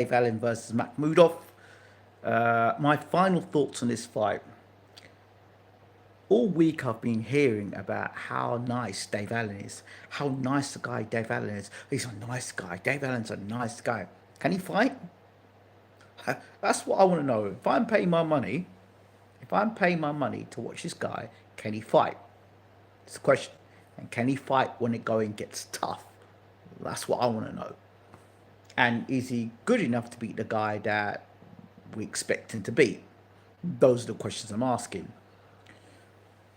Dave Allen versus Makhmudov. My final thoughts on this fight. All week I've been hearing about how nice Dave Allen is, how nice the guy Dave Allen is. He's a nice guy. Dave Allen's a nice guy. Can he fight? That's what I want to know. If I'm paying my money to watch this guy, can he fight? It's the question. And can he fight when the going gets tough? That's what I want to know. And is he good enough to beat the guy that we expect him to beat? Those are the questions I'm asking.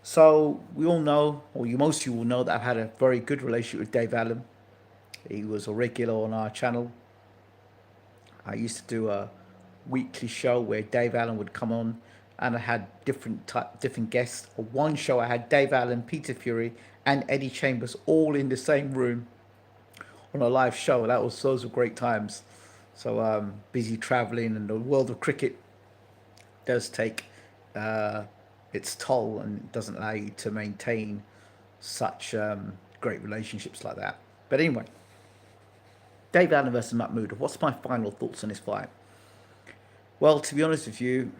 So we all know, or most of you will know, that I've had a very good relationship with Dave Allen. He was a regular on our channel. I used to do a weekly show where Dave Allen would come on, and I had different guests. One show I had Dave Allen, Peter Fury, and Eddie Chambers all in the same room on a live show. Those were great times. So busy traveling, and the world of cricket does take its toll, and it doesn't allow you to maintain such great relationships like that. But anyway, Dave Allen versus Makhmudov. What's my final thoughts on this fight? Well, to be honest with you,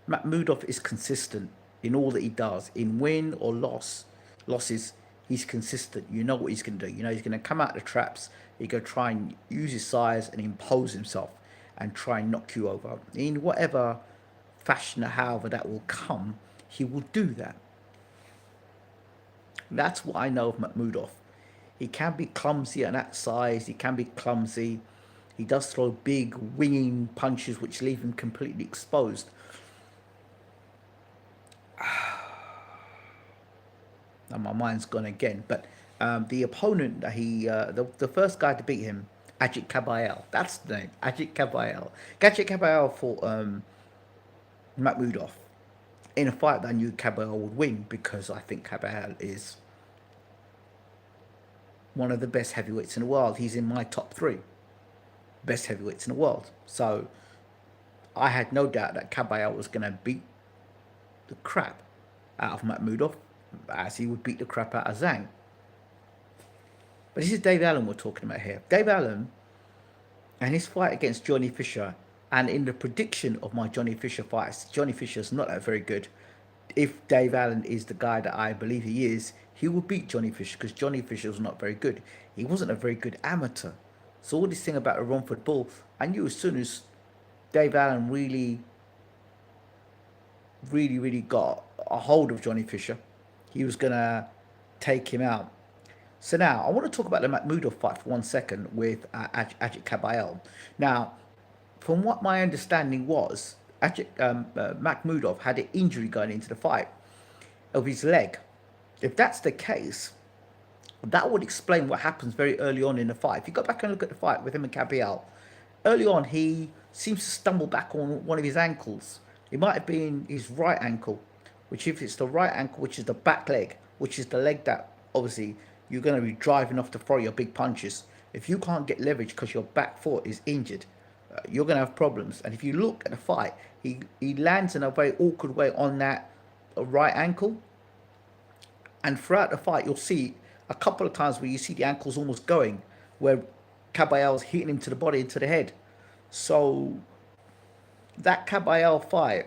Makhmudov is consistent in all that he does. In win or losses, he's consistent. You know what he's going to do. You know he's going to come out the traps. He's going to try and use his size and impose himself and try and knock you over. In whatever fashion or however that will come, he will do that. That's what I know of Makhmudov. He can be clumsy at that size. He can be clumsy. He does throw big winging punches which leave him completely exposed. And my mind's gone again. But the opponent that the first guy to beat him, Ajit Kabayel. That's the name, Ajit Kabayel. Ajit Kabayel fought Makhmudov in a fight that I knew Kabayel would win, because I think Kabayel is one of the best heavyweights in the world. He's in my top 3 best heavyweights in the world. So I had no doubt that Kabayel was going to beat the crap out of Makhmudov, as he would beat the crap out of Zhang. But this is Dave Allen we're talking about here. Dave Allen and his fight against Johnny Fisher, and in the prediction of my Johnny Fisher fights, Johnny Fisher's not that very good. If Dave Allen is the guy that I believe he is, he will beat Johnny Fisher, because Johnny Fisher was not very good. He wasn't a very good amateur. So all this thing about a Romford Bull, I knew as soon as Dave Allen really got a hold of Johnny Fisher, he was going to take him out. So now, I want to talk about the Makhmudov fight for 1 second with Ajit Kabayel. Now, from what my understanding was, Makhmudov had an injury going into the fight of his leg. If that's the case, that would explain what happens very early on in the fight. If you go back and look at the fight with him and Kabayel, early on he seems to stumble back on one of his ankles. It might have been his right ankle, which, if it's the right ankle, which is the back leg, which is the leg that obviously you're going to be driving off to throw your big punches. If you can't get leverage because your back foot is injured, you're going to have problems. And if you look at the fight, he lands in a very awkward way on that right ankle. And throughout the fight, you'll see a couple of times where you see the ankles almost going, where Kabayel's hitting him to the body and to the head. So that Kabayel fight,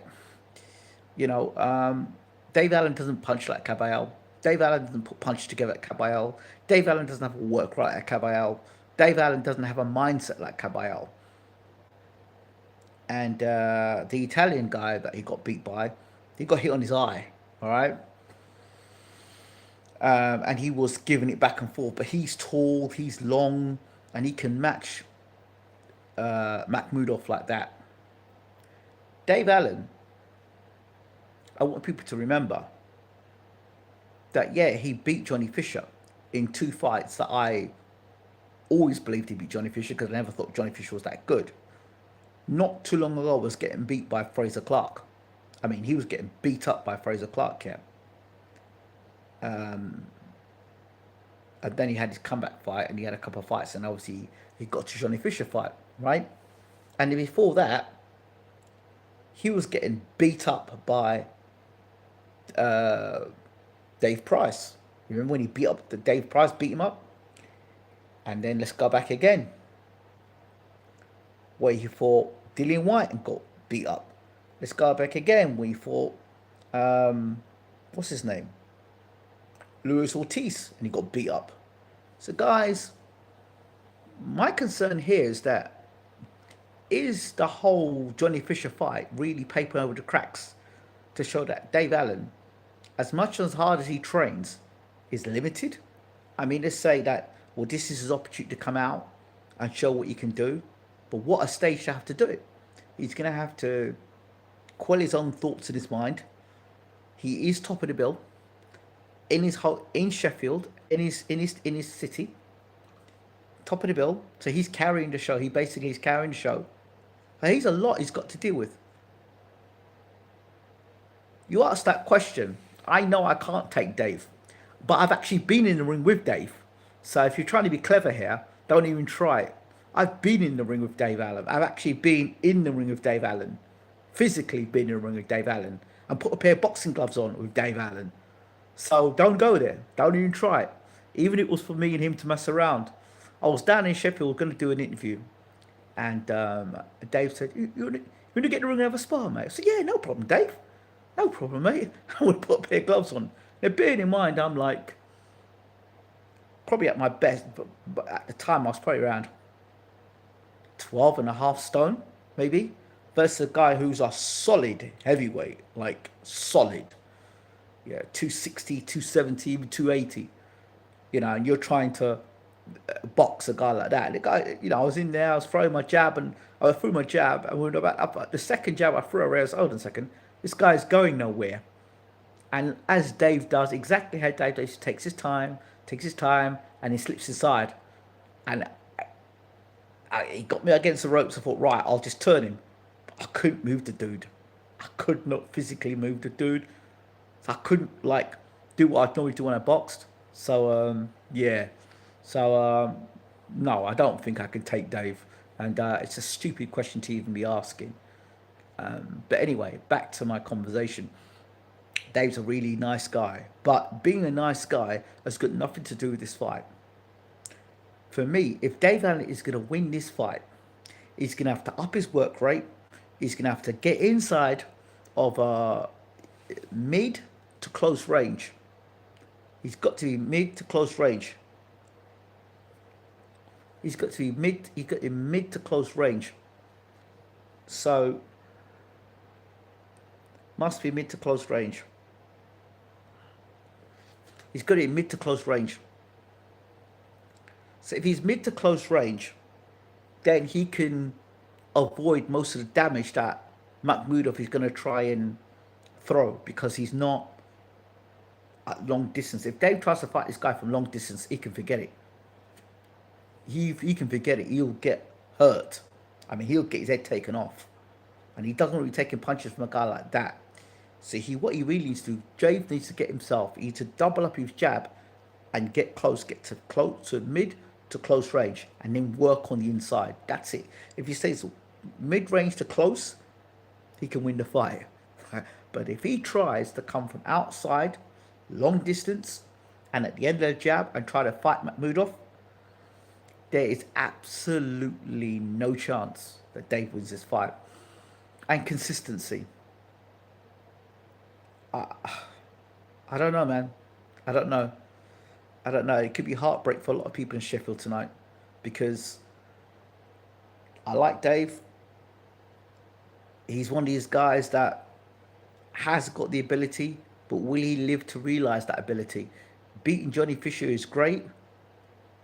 Dave Allen doesn't punch like Kabayel. Dave Allen doesn't put punches together like Kabayel. Dave Allen doesn't have a work right like Kabayel. Dave Allen doesn't have a mindset like Kabayel. And the Italian guy that he got beat by, he got hit on his eye, all right? And he was giving it back and forth. But he's tall, he's long, and he can match Makhmudov like that. Dave Allen, I want people to remember that, yeah, he beat Johnny Fisher in 2 fights that I always believed he beat Johnny Fisher, because I never thought Johnny Fisher was that good. Not too long ago was getting beat by Fraser Clark. I mean, he was getting beat up by Fraser Clark, yeah. And then he had his comeback fight, and he had a couple of fights, and obviously he got to Johnny Fisher fight, right? And before that, he was getting beat up by Dave Price. You remember when he beat up Dave Price, beat him up? And then let's go back again. where he fought Dillian White and got beat up. Let's go back again where he fought, what's his name? Luis Ortiz, and he got beat up. So, guys, my concern here is the whole Johnny Fisher fight really papering over the cracks to show that Dave Allen, as much as hard as he trains, is limited. I mean, let's say that, well, this is his opportunity to come out and show what he can do, but what a stage to have to do it. He's going to have to quell his own thoughts in his mind. He is top of the bill in Sheffield, in his city, top of the bill. So he's carrying the show. He's carrying the show. But he's a lot he's got to deal with. You asked that question. I know I can't take Dave, but I've actually been in the ring with Dave. So if you're trying to be clever here, don't even try it. I've been in the ring with Dave Allen. I've actually been in the ring with Dave Allen. Physically been in the ring with Dave Allen. And put a pair of boxing gloves on with Dave Allen. So don't go there. Don't even try it. Even if it was for me and him to mess around. I was down in Sheffield going to do an interview. And Dave said, you want to get in the ring and have a spar, mate? I said, yeah, no problem, Dave. No problem, mate. I would put a pair of gloves on. Now, bearing in mind, I'm like, probably at my best, but at the time I was probably around 12 and a half stone, maybe, versus a guy who's a solid heavyweight, like solid. Yeah, 260, 270, even 280. And you're trying to box a guy like that. The guy, I was in there, I was throwing my jab, and I threw my jab, and when about the second jab I threw, I realized, hold on a second, this guy's going nowhere. And as Dave does, exactly how Dave does, he takes his time, and he slips inside. And he got me against the ropes. I thought, right, I'll just turn him. But I couldn't move the dude. I could not physically move the dude. So I couldn't, do what I'd normally do when I boxed. So, yeah. So, no, I don't think I could take Dave. And it's a stupid question to even be asking. But anyway, back to my conversation. Dave's a really nice guy. But being a nice guy has got nothing to do with this fight. For me, if Dave Allen is going to win this fight, he's going to have to up his work rate. He's going to have to get inside of mid to close range. He's got to be mid to close range. He's got to be mid to close range. So, must be mid to close range. He's got to be mid to close range. So if he's mid to close range, then he can avoid most of the damage that Makhmudov is going to try and throw, because he's not at long distance. If Dave tries to fight this guy from long distance, he can forget it. He can forget it. He'll get hurt. I mean, he'll get his head taken off. And he doesn't really take punches from a guy like that. So what he really needs to do, Dave needs to get himself, he needs to double up his jab and get to mid to close range, and then work on the inside. That's it. If he stays mid range to close, he can win the fight. But if he tries to come from outside, long distance, and at the end of the jab and try to fight Makhmudov, there is absolutely no chance that Dave wins this fight. And consistency. I don't know, man. I don't know. It could be heartbreak for a lot of people in Sheffield tonight, because I like Dave. He's one of these guys that has got the ability, but will he live to realise that ability? Beating Johnny Fisher is great,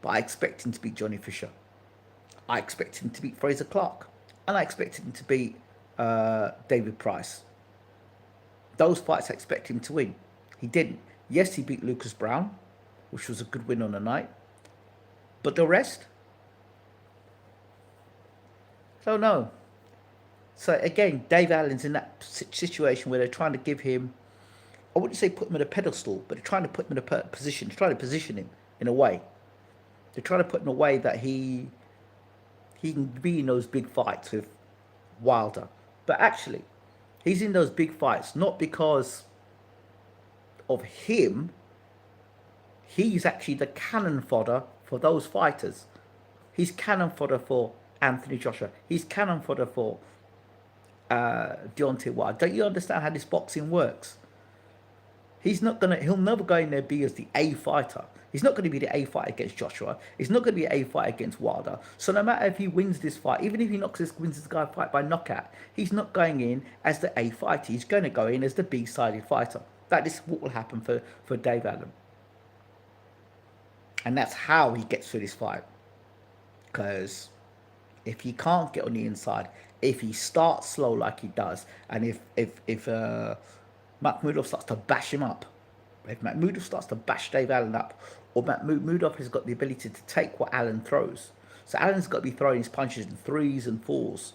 but I expect him to beat Johnny Fisher. I expect him to beat Fraser Clark. And I expect him to beat David Price. Those fights I expect him to win. He didn't. Yes, he beat Lucas Brown, which was a good win on the night. But the rest? So no. So again, Dave Allen's in that situation where they're trying to give him, I wouldn't say put him in a pedestal, but they're trying to put him in a position, trying to position him in a way. They're trying to put him in a way that he can be in those big fights with Wilder. But actually, he's in those big fights not because of him. He's actually the cannon fodder for those fighters. He's cannon fodder for Anthony Joshua. He's cannon fodder for Deontay Wilder. Don't you understand how this boxing works? He'll never go in there be as the A fighter. He's not going to be the A fight against Joshua. He's not going to be an A fight against Wilder. So no matter if he wins this fight, even if he wins this guy fight by knockout, he's not going in as the A fighter. He's going to go in as the B-sided fighter. That is what will happen for Dave Allen. And that's how he gets through this fight. Because if he can't get on the inside, if he starts slow like he does, and if Makhmudov starts to bash him up, if Makhmudov starts to bash Dave Allen up, or Makhmudov has got the ability to take what Allen throws, so Allen's got to be throwing his punches in 3s and 4s.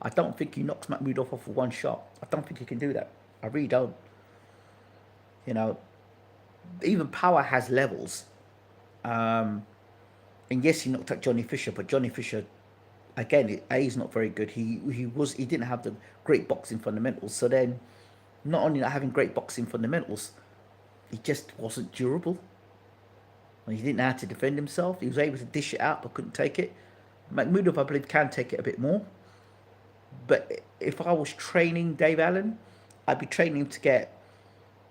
I don't think he knocks Makhmudov off with one shot. I don't think he can do that. I really don't. You know, even power has levels. And yes, he knocked out Johnny Fisher, but Johnny Fisher, again, he's not very good. He didn't have the great boxing fundamentals. So then, not only not having great boxing fundamentals, he just wasn't durable. He didn't know how to defend himself. He was able to dish it out, but couldn't take it. Makhmudov, I believe, can take it a bit more. But if I was training Dave Allen, I'd be training him to get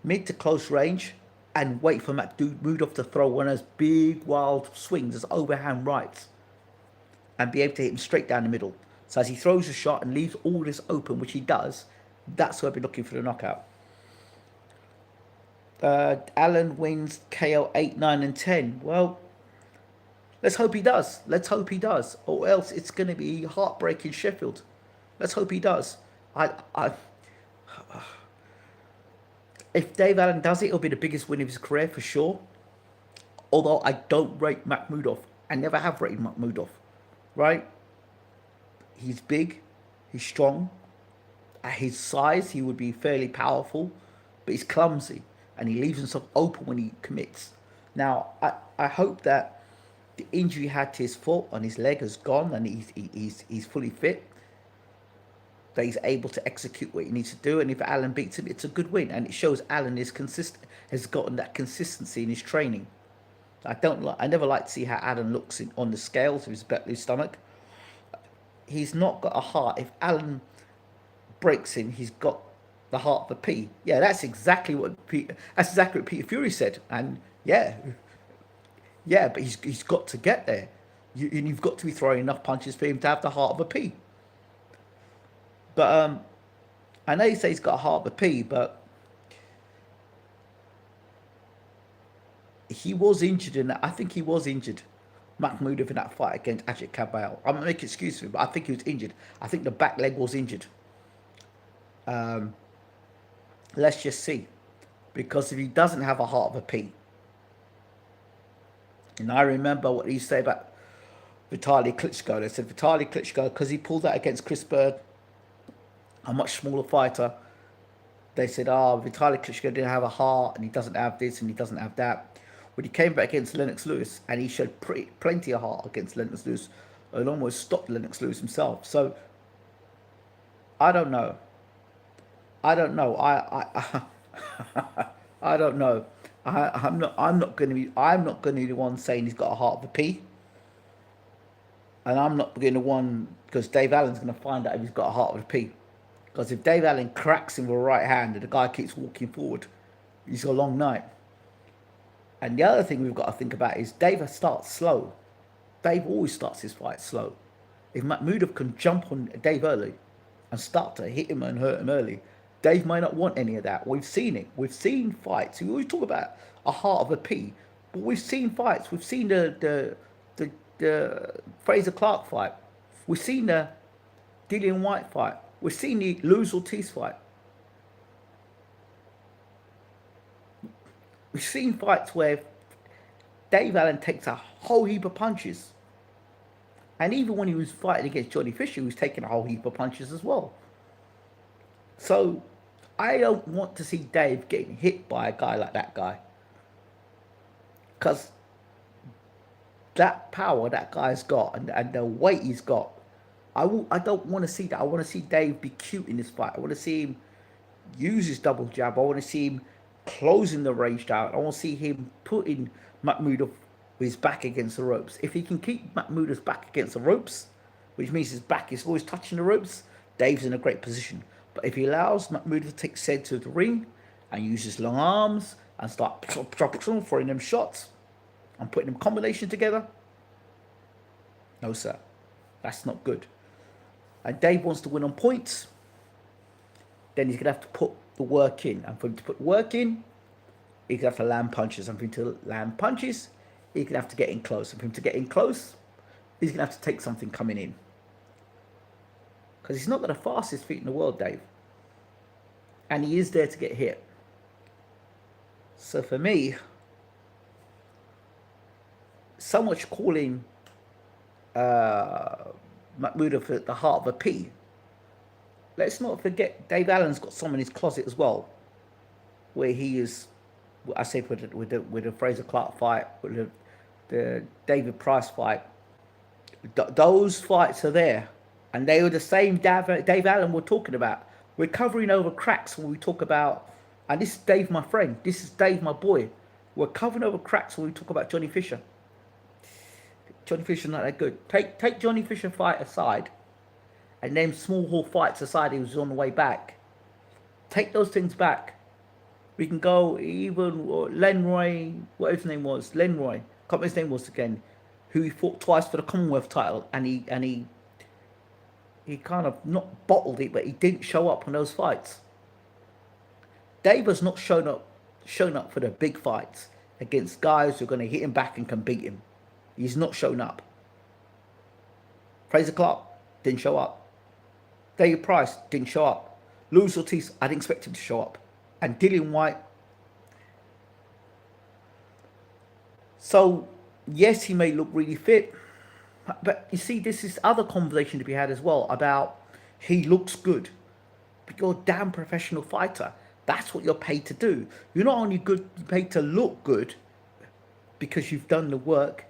mid to close range and wait for Makhmudov to throw one of those big, wild swings as overhand rights and be able to hit him straight down the middle. So as he throws a shot and leaves all this open, which he does, that's where I'd be looking for the knockout. Allen wins KO 8, 9, and 10. Well, let's hope he does. Let's hope he does. Or else it's going to be heartbreaking Sheffield. Let's hope he does. If Dave Allen does it, it'll be the biggest win of his career for sure. Although I don't rate Makhmudov. I never have rated Makhmudov. Right? He's big. He's strong. At his size, he would be fairly powerful. But he's clumsy. And he leaves himself open when he commits. Now, I hope that the injury he had to his foot and his leg has gone and he's fully fit. That he's able to execute what he needs to do, and if Allen beats him, it's a good win, and it shows Allen has gotten that consistency in his training. I never like to see how Allen looks on the scales of his stomach. He's not got a heart. If Allen breaks him, he's got the heart of a pea. Yeah, that's exactly what Peter Fury said, and yeah, but he's got to get there. You've got to be throwing enough punches for him to have the heart of a pea. But I know you say he's got a heart of a pea, but he was injured in that. I think he was injured, Makhmudov, in that fight against Ajit Kabayel. I'm not making excuses for him, but I think he was injured. I think the back leg was injured. Let's just see. Because if he doesn't have a heart of a pea, and I remember what he used to say about Vitaly Klitschko. They said Vitaly Klitschko, because he pulled that against Chris Bird, a much smaller fighter. They said, Vitaly Klitschko didn't have a heart, and he doesn't have this, and he doesn't have that. When he came back against Lennox Lewis, and he showed plenty of heart against Lennox Lewis, and almost stopped Lennox Lewis himself. So, I don't know. I don't know. I don't know. I'm not going to be the one saying he's got a heart of a pea. And I'm not going to one because Dave Allen's going to find out if he's got a heart of a pea. Because if Dave Allen cracks him with a right hand and the guy keeps walking forward, he's got a long night. And the other thing we've got to think about is Dave starts slow. Dave always starts his fight slow. If Makhmudov can jump on Dave early and start to hit him and hurt him early, Dave might not want any of that. We've seen it. We've seen fights. We always talk about a heart of a pea, but we've seen fights. We've seen the Fraser Clark fight. We've seen the Dillian White fight. We've seen the Luz Ortiz fight. We've seen fights where Dave Allen takes a whole heap of punches. And even when he was fighting against Johnny Fisher, he was taking a whole heap of punches as well. So, I don't want to see Dave getting hit by a guy like that guy. Because that power that guy's got and the weight he's got, I don't want to see that. I want to see Dave be cute in this fight. I want to see him use his double jab. I want to see him closing the range down. I want to see him putting Makhmudov with his back against the ropes. If he can keep Makhmudov's back against the ropes, which means his back is always touching the ropes, Dave's in a great position. But if he allows Makhmudov to take his head to the ring and use his long arms and start throwing them shots and putting them combinations together, no sir, that's not good. And Dave wants to win on points, then he's going to have to put the work in. And for him to put work in, he's going to have to land punches. And for him to land punches, he's going to have to get in close. And for him to get in close, he's going to have to take something coming in. Because he's not got the fastest feet in the world, Dave. And he is there to get hit. So for me, so much calling Makhmudov at the heart of a P. Let's not forget Dave Allen's got some in his closet as well, where he is. I say with the Fraser Clark fight, with the David Price fight. Those fights are there, and they were the same Dave Allen we're talking about. We're covering over cracks when we talk about, and this is Dave, my friend. This is Dave, my boy. We're covering over cracks when we talk about Johnny Fisher. Johnny Fisher's not that good. Take Johnny Fisher fight aside, and them small hall fights aside, he was on the way back. Take those things back. We can go even Lenroy, whatever his name was, Lenroy, can't remember his name was again, who he fought twice for the Commonwealth title, and he kind of not bottled it, but he didn't show up on those fights. Dave has not shown up for the big fights against guys who are going to hit him back and can beat him. He's not shown up. Fraser Clark didn't show up. David Price didn't show up. Luis Ortiz, I didn't expect him to show up. And Dillian Whyte. So, yes, he may look really fit. But you see, this is other conversation to be had as well about he looks good. But you're a damn professional fighter. That's what you're paid to do. You're not only paid to look good because you've done the work.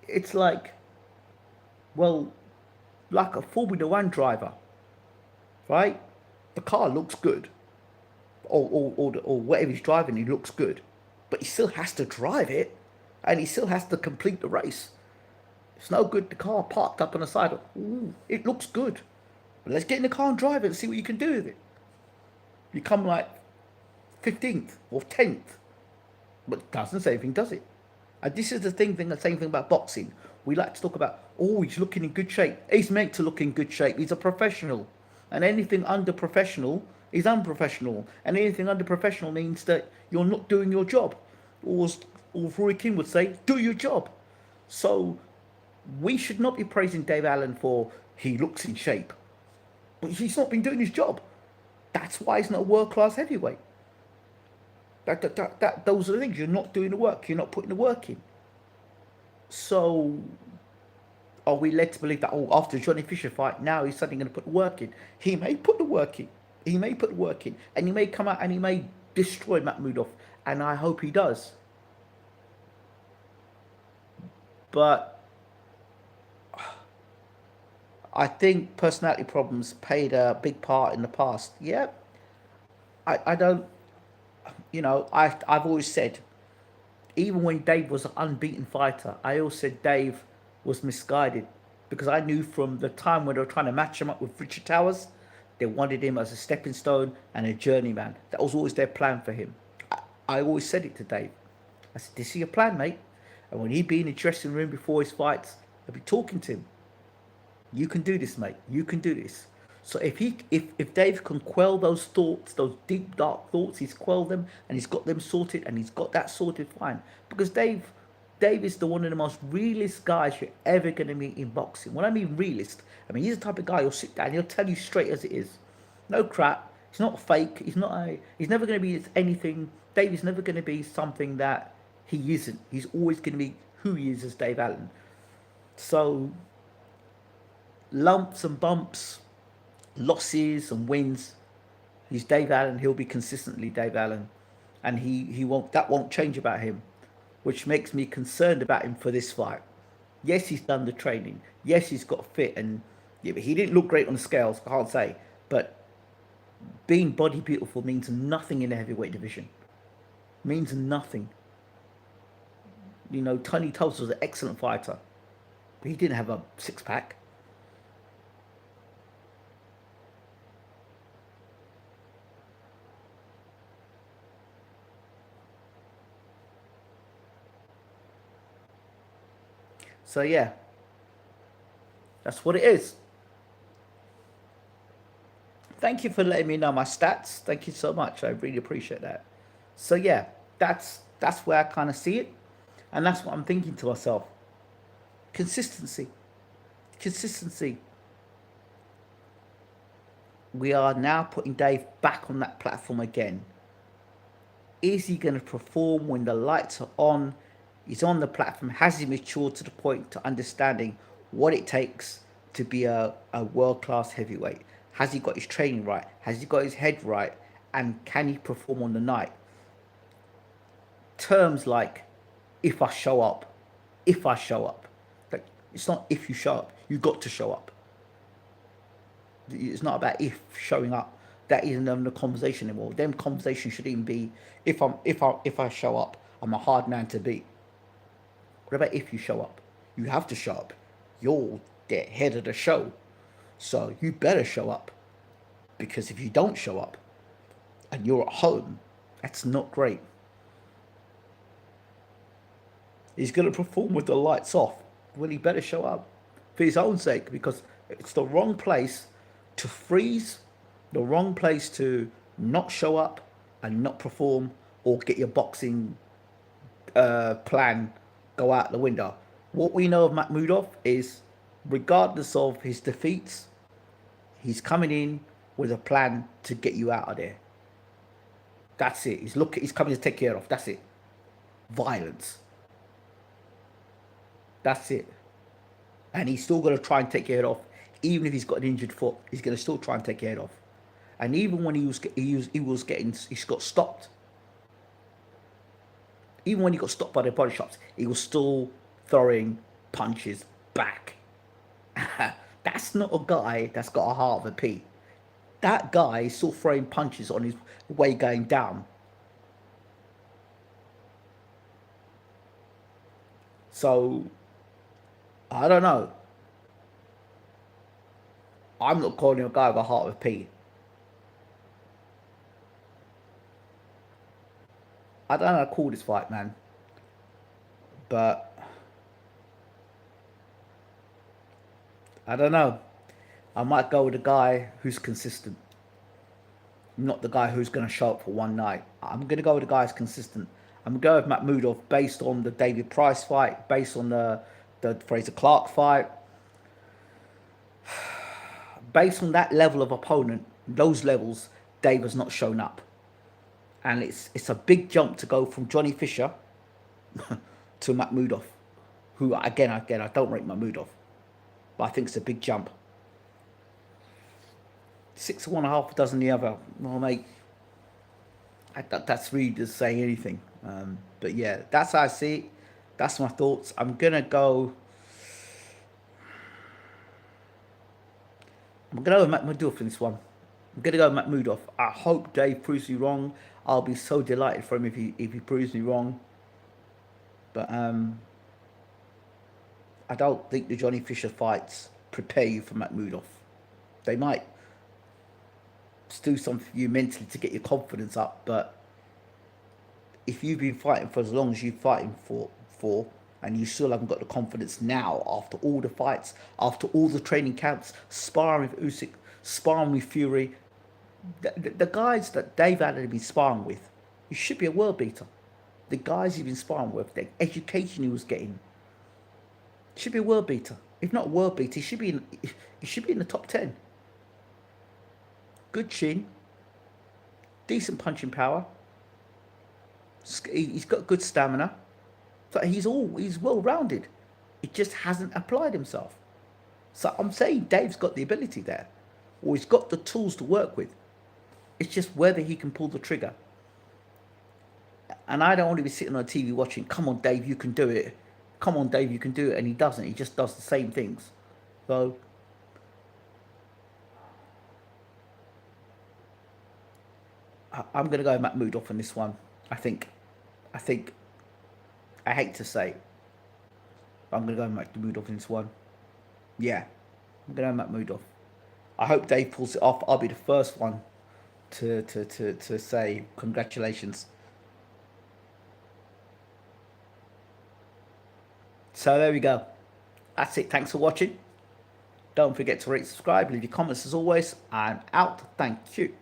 It's like, well, like a Formula One driver, right? The car looks good, or whatever he's driving, he looks good, but he still has to drive it, and he still has to complete the race. It's no good the car parked up on the side. Ooh, it looks good, but let's get in the car and drive it and see what you can do with it. You come like 15th or 10th, but it doesn't say anything, does it? And this is the same thing about boxing. We like to talk about, oh, he's looking in good shape. He's meant to look in good shape. He's a professional. And anything under professional is unprofessional. And anything under professional means that you're not doing your job. Or Roy Keane would say, do your job. So we should not be praising Dave Allen for he looks in shape. But he's not been doing his job. That's why he's not a world-class heavyweight. Those are the things. You're not doing the work. You're not putting the work in. So, are we led to believe that, after the Johnny Fisher fight, now he's suddenly going to put the work in? He may put the work in. He may put the work in. And he may come out and he may destroy Makhmudov. And I hope he does. But I think personality problems played a big part in the past. Yeah. I don't... I've always said, even when Dave was an unbeaten fighter, I always said Dave was misguided, because I knew from the time when they were trying to match him up with Richard Towers, they wanted him as a stepping stone and a journeyman. That was always their plan for him. I always said it to Dave. I said, this is your plan, mate. And when he'd be in the dressing room before his fights, I'd be talking to him. You can do this, mate. You can do this. So if Dave can quell those thoughts, those deep, dark thoughts, he's quelled them and he's got them sorted and he's got that sorted, fine. Because Dave is one of the most realist guys you're ever going to meet in boxing. When I mean realist, I mean he's the type of guy who'll sit down and he'll tell you straight as it is. No crap. He's not fake. He's never going to be anything. Dave is never going to be something that he isn't. He's always going to be who he is as Dave Allen. So lumps and bumps, losses and wins, he's Dave Allen. He'll be consistently Dave Allen, and that won't change about him, which makes me concerned about him for this fight. Yes, he's done the training. Yes, he's got fit, and but he didn't look great on the scales, I can't say. But being body beautiful means nothing in the heavyweight division. Means nothing. Tony Tulsa was an excellent fighter, but he didn't have a six-pack. So yeah, that's what it is. Thank you for letting me know my stats. Thank you so much. I really appreciate that. So yeah, that's where I kind of see it, and that's what I'm thinking to myself. Consistency, consistency. We are now putting Dave back on that platform again. Is he going to perform when the lights are on? He's on the platform. Has he matured to the point to understanding what it takes to be a world class heavyweight? Has he got his training right? Has he got his head right? And can he perform on the night? Terms like, if I show up, if I show up. Like, it's not if you show up, you got to show up. It's not about if showing up. That isn't even the conversation anymore. Them conversations should even be, if I show up, I'm a hard man to beat. What about if you show up? You have to show up. You're the head of the show, so you better show up. Because if you don't show up and you're at home, that's not great. He's going to perform with the lights off. Well, he better show up for his own sake, because it's the wrong place to freeze, the wrong place to not show up and not perform, or get your boxing plan go out the window. What we know of Makhmudov is, regardless of his defeats, he's coming in with a plan to get you out of there. That's it. He's coming to take care of. That's it. Violence. That's it. And he's still going to try and take your head off, even if he's got an injured foot. He's going to still try and take your head off. And even when he got stopped. Even when he got stopped by the body shots, he was still throwing punches back. That's not a guy that's got a heart of a pea. That guy is still throwing punches on his way going down. So, I don't know. I'm not calling him a guy with a heart of a pea. I don't know how to call this fight, man. But I don't know. I might go with a guy who's consistent, not the guy who's going to show up for one night. I'm going to go with the guy who's consistent. I'm going to go with Makhmudov based on the David Price fight, based on the Fraser Clark fight, based on that level of opponent. Those levels, Dave has not shown up, and it's a big jump to go from Johnny Fisher to Makhmudov, who again I don't rate Makhmudov, but I think it's a big jump. 6 to 1 half a dozen the other. Well, mate, that's really just saying anything. But yeah, that's how I see it. That's my thoughts. I'm gonna go. I'm gonna go with Makhmudov in this one. I'm gonna go with Makhmudov. I hope Dave proves me wrong. I'll be so delighted for him if he proves me wrong. But I don't think the Johnny Fisher fights prepare you for Makhmudov. They might do something for you mentally to get your confidence up, but if you've been fighting for as long as you're fighting for, and you still haven't got the confidence now after all the fights, after all the training camps, sparring with Usyk, sparring with Fury, the guys that Dave Allen been sparring with, he should be a world beater. The guys he's been sparring with, the education he was getting, should be a world beater. If not a world beater, he should be in the top 10. Good chin, decent punching power. He's got good stamina. So he's well rounded. He just hasn't applied himself. So I'm saying Dave's got the ability there, or he's got the tools to work with. It's just whether he can pull the trigger. And I don't want to be sitting on TV watching, come on, Dave, you can do it. Come on, Dave, you can do it. And he doesn't. He just does the same things. So I'm going to go Makhmudov on this one. I think, I hate to say it, but I'm going to go Makhmudov in this one. Yeah, I'm going to go Makhmudov. I hope Dave pulls it off. I'll be the first one to say congratulations. So there we go. That's it. Thanks for watching. Don't forget to rate, subscribe, leave your comments as always. I'm out. Thank you.